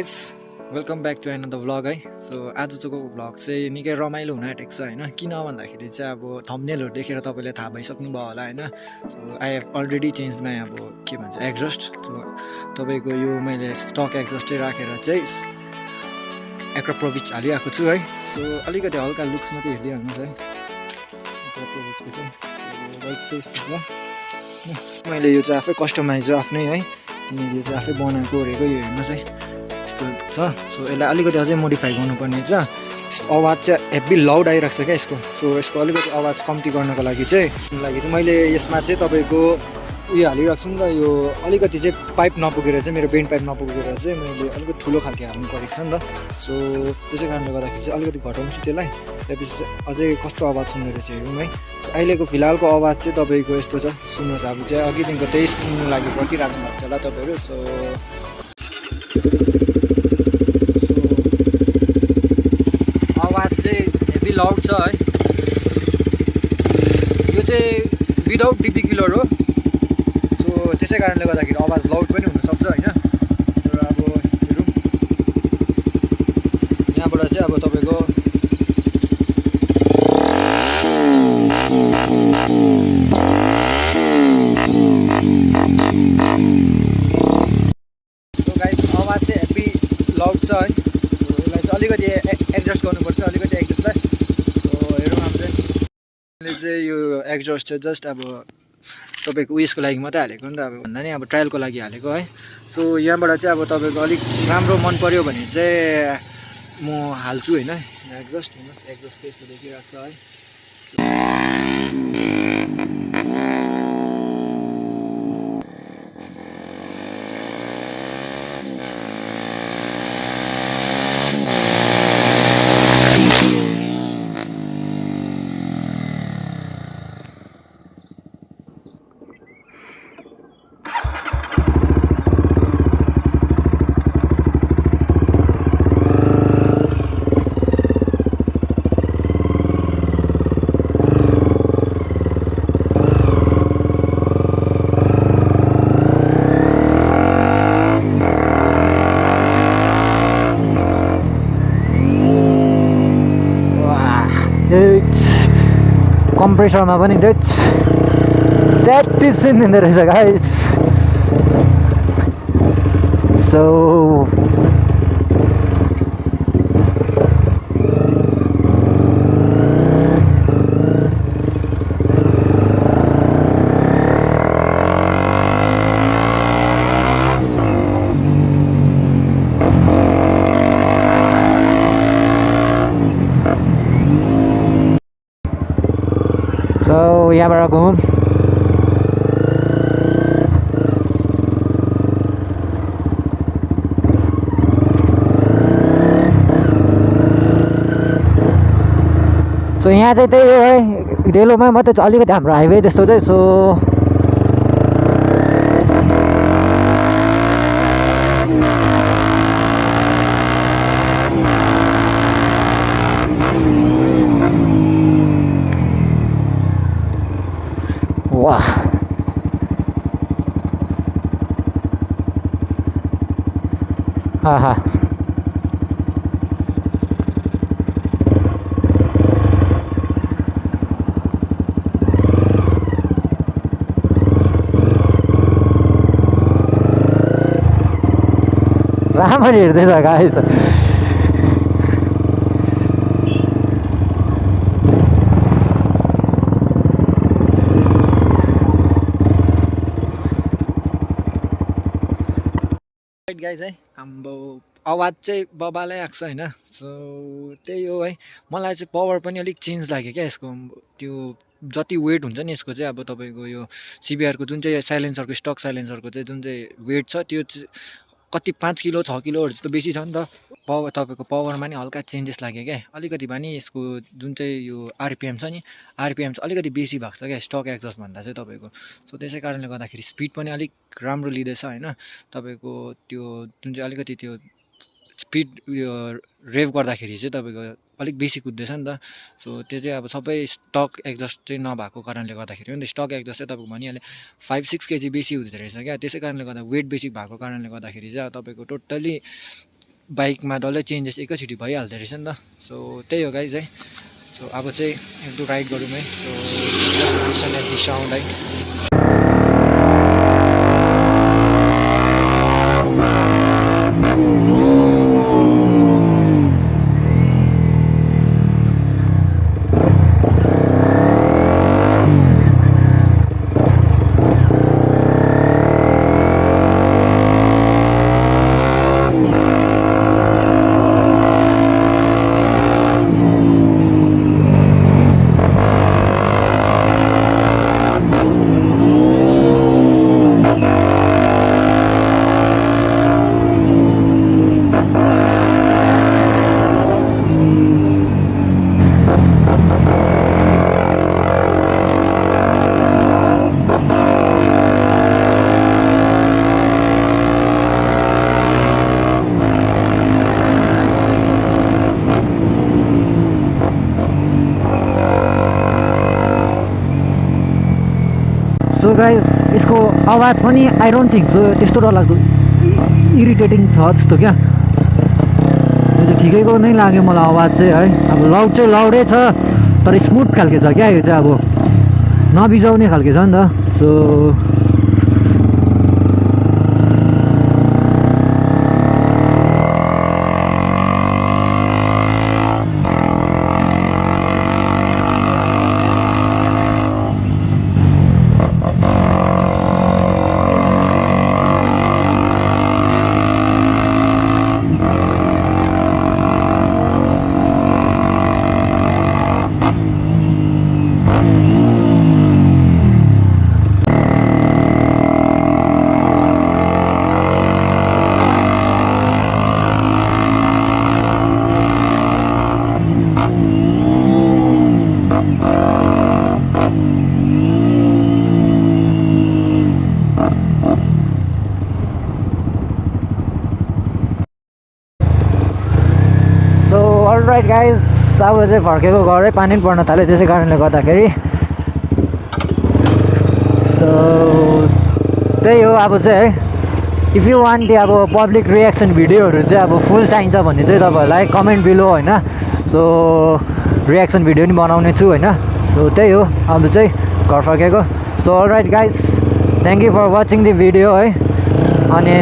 Guys welcome back to another vlog है। सो आजको भ्लग चाहिँ निकै रमाइलो हुन आँटेको छ होइन। किन भन्दाखेरि चाहिँ अब थम्बनेलहरू देखेर तपाईँले थाहा भइसक्नु भयो होला होइन। So I have already change my अब के भन्छ एग्जस्ट। सो तपाईँको यो मैले स्टक एग्जस्टै राखेर चाहिँ एक्रप्रोभिच हालिआएको छु है। सो अलिकति हल्का लुक्स मात्रै हेर्दै हाल्नुहोस् है एक्रप्रोभिचको चाहिँ। राइट चाहिँ यस्तो छ। मैले यो चाहिँ आफै कस्टमाइज हो आफ्नै है, किनकि यो चाहिँ आफै बनाएको ओरेको। यो हेर्नुहोस् है यस्तो छ। सो यसलाई अलिकति अझै मोडिफाई गर्नुपर्ने छ। आवाज चाहिँ हेभी लाउड आइरहेको छ क्या यसको। सो यसको अलिकति आवाज कम्ती गर्नको लागि चाहिँ मैले यसमा चाहिँ तपाईँको उयो हालिरहेको छु नि त। यो अलिकति चाहिँ पाइप नपुगेर चाहिँ मेरो बेन्ड पाइप नपुगेर चाहिँ मैले अलिकति ठुलो खालको हाल्नु परेको छ नि त। सो त्यसै कारणले गर्दाखेरि चाहिँ अलिकति घटाउँछु त्यसलाई। त्यसपछि चाहिँ अझै कस्तो आवाज सुन्दो रहेछ हेरौँ है। अहिलेको फिलहालको आवाज चाहिँ तपाईँको यस्तो छ, सुन्नुहोस्। अब चाहिँ अघिदेखिको त्यही सुन्नु लागि पर्खिराख्नु भएको थियो होला तपाईँहरू। सो आवाज चाहिँ हेभी लाउड छ है। यो चाहिँ विदाउट डिपी किलर हो। सो त्यसै कारणले गर्दाखेरि आवाज लाउड पनि हुनसक्छ होइन। तर अब हेरौँ यहाँबाट चाहिँ अब तपाईँको आवाज चाहिँ हेभी लाउड छ है। यसलाई चाहिँ अलिकति एडजस्ट गर्नुपर्छ, अलिकति एडजस्टलाई। सो हेरौँ अब चाहिँ मैले चाहिँ यो एडजस्ट चाहिँ जस्ट अब तपाईँको उयसको लागि मात्रै हालेको नि त, अब भन्दा नि अब ट्रायलको लागि हालेको है। सो यहाँबाट चाहिँ अब तपाईँको अलिक राम्रो मन पऱ्यो भने चाहिँ म हाल्छु होइन एडजस्ट। हेर्नुहोस् एडजस्ट चाहिँ यस्तो देखिरहेको छ है। कम्प्रेसरमा पनि स्याटिस्फाइङ दिँदो रहेछ गाइस। सो यहाँबाट घुमौँ। सो यहाँ चाहिँ त्यही हो है, डेलोमै मात्रै छ अलिकति हाम्रो हाइवे त्यस्तो चाहिँ। सो वाह हाँ हाँ राम्ररी हेर्दैछ गाइस। गाइज है हाम्रो आवाज चाहिँ बबालै आएको छ होइन। सो त्यही हो है। मलाई चाहिँ पावर पनि अलिक चेन्ज लाग्यो क्या यसको। त्यो जति वेट हुन्छ नि यसको चाहिँ अब तपाईँको यो सिबिआरको जुन चाहिँ साइलेन्सरको स्टक साइलेन्सरको चाहिँ जुन चाहिँ वेट छ त्यो कति 5 किलो 6 किलोहरू जस्तो बेसी छ नि त। पावर तपाईँको पावरमा नि हल्का चेन्जेस लाग्यो क्या। अलिकति भए नि यसको जुन चाहिँ यो आरपिएम छ नि, आरपिएम चाहिँ अलिकति बेसी भएको छ क्या स्टक एक्जस्ट भन्दा चाहिँ तपाईँको। सो त्यसै कारणले गर्दाखेरि स्पिड पनि अलिक राम्रो लिँदैछ होइन। तपाईँको त्यो जुन चाहिँ अलिकति त्यो स्पिड उयो रेभ गर्दाखेरि चाहिँ तपाईँको अलिक बेसी कुद्दैछ नि त। सो त्यो चाहिँ अब सबै स्टक एक्जस्ट चाहिँ नभएको कारणले गर्दाखेरि हो नि त। स्टक एक्जस्ट चाहिँ तपाईँको भनिहालेँ 5-6 केजी बेसी हुँदो रहेछ क्या। त्यसै कारणले गर्दा वेट बेसी भएको कारणले गर्दाखेरि चाहिँ अब तपाईँको टोटल्ली बाइकमा डल्लै चेन्जेस एकैचोटि भइहाल्दो रहेछ नि त। सो त्यही हो गाइज है। सो अब चाहिँ एक राइड गरौँ है। So destination at the sound है। सो गाइस यसको आवाज पनि आई डोन्ट थिङ्क सो त्यस्तो डरलाग्दो इरिटेटिङ छ जस्तो क्या। यो चाहिँ ठिकैको नै लाग्यो मलाई आवाज चाहिँ है। अब लाउड चाहिँ लाउडै छ तर स्मुथ खालके छ क्या। यो चाहिँ अब नबिजाउने खालके छ नि त। सो अलराइट गाइज अब चाहिँ फर्केको घरै पानी पनि पर्न थाल्यो त्यसै कारणले गर्दाखेरि। सो त्यही हो अब चाहिँ है। इफ यु वान्ट अब पब्लिक रियाक्सन भिडियोहरू चाहिँ अब फुल चाहिन्छ भने चाहिँ तपाईँहरूलाई कमेन्ट बिलो होइन। सो रियाक्सन भिडियो पनि बनाउने छु होइन। सो त्यही हो अब चाहिँ घर फर्केको। So alright guys thank you for watching the video है। अनि